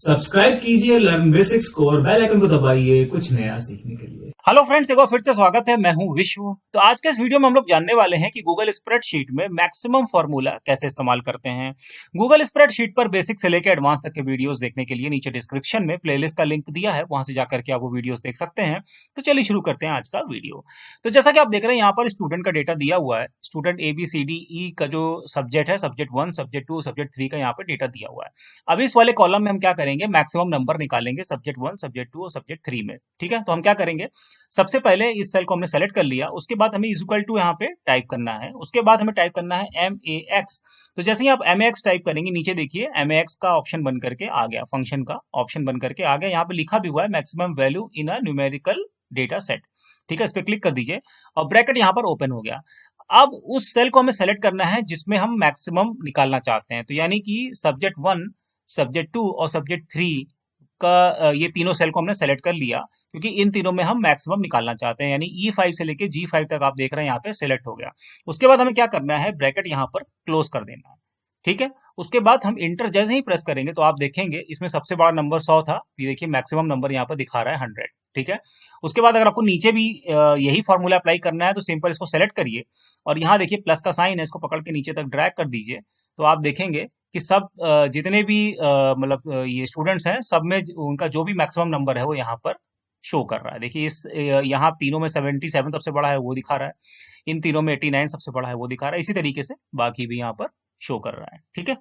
Subscribe कीजिए learn basics को और बेल आइकन को दबाइए कुछ नया सीखने के लिए। हेलो फ्रेंड्स, एक बार फिर से स्वागत है। मैं हूं विश्व। तो आज के इस वीडियो में हम लोग जानने वाले हैं कि गूगल स्प्रेडशीट में मैक्सिमम फार्मूला कैसे इस्तेमाल करते हैं। गूगल स्प्रेडशीट पर बेसिक से लेकर एडवांस तक के वीडियोस देखने के लिए नीचे डिस्क्रिप्शन में प्लेलिस्ट का लिंक दिया है, वहां से जाकर के आप वो वीडियोस देख सकते हैं। तो चलिए शुरू करते हैं आज का वीडियो। तो जैसा कि आप देख रहे हैं, यहाँ पर स्टूडेंट का डेटा दिया हुआ है। स्टूडेंट ABCDE का जो सब्जेक्ट है, सब्जेक्ट 1, सब्जेक्ट 2, सब्जेक्ट 3 का यहाँ पर डेटा दिया हुआ है। अब इस वाले कॉलम में हम क्या करेंगे, मैक्सिमम नंबर निकालेंगे सब्जेक्ट 1, सब्जेक्ट 2 और सब्जेक्ट 3 में। ठीक है, तो हम क्या करेंगे, सबसे पहले इस सेल को हमने सेलेक्ट कर लिया, उसके बाद हमें इज इक्वल टू यहाँ पे टाइप करना है। उसके बाद हमें टाइप करना है MAX। तो जैसे ही आप MAX टाइप करेंगे, नीचे देखिए MAX का ऑप्शन बन करके आ गया, फंक्शन का ऑप्शन बन करके आ गया। यहाँ पे लिखा भी हुआ है maximum value in a numerical data set. ठीक है, इस पे क्लिक कर दीजिए और ब्रैकेट यहाँ पर ओपन हो गया। अब उस सेल को हमें सेलेक्ट करना है जिसमें हम मैक्सिमम निकालना चाहते हैं। तो यानी कि सब्जेक्ट 1, सब्जेक्ट 2 और सब्जेक्ट 3 का ये तीनों सेल को हमने सेलेक्ट कर लिया, क्योंकि इन तीनों में हम मैक्सिमम निकालना चाहते हैं। यानी E5 से लेके G5 तक आप देख रहे हैं यहाँ पे सेलेक्ट हो गया। उसके बाद हमें क्या करना है, ब्रैकेट यहाँ पर क्लोज कर देना है। ठीक है, उसके बाद हम इंटर जैसे ही प्रेस करेंगे तो आप देखेंगे इसमें सबसे बड़ा नंबर 100 था। ये देखिए मैक्सिमम नंबर यहाँ पर दिखा रहा है 100। ठीक है, उसके बाद अगर आपको नीचे भी यही फॉर्मूला अप्लाई करना है तो सिंपल इसको सेलेक्ट करिए और यहाँ देखिए प्लस का साइन है, इसको पकड़ के नीचे तक ड्रैग कर दीजिए। तो आप देखेंगे कि सब जितने भी मतलब ये स्टूडेंट्स हैं, सब में उनका जो भी मैक्सिमम नंबर है वो यहाँ पर शो कर रहा है। देखिए इस यहाँ तीनों में 77 सबसे बड़ा है वो दिखा रहा है, इन तीनों में 89 सबसे बड़ा है वो दिखा रहा है। इसी तरीके से बाकी भी यहाँ पर शो कर रहा है। ठीक है,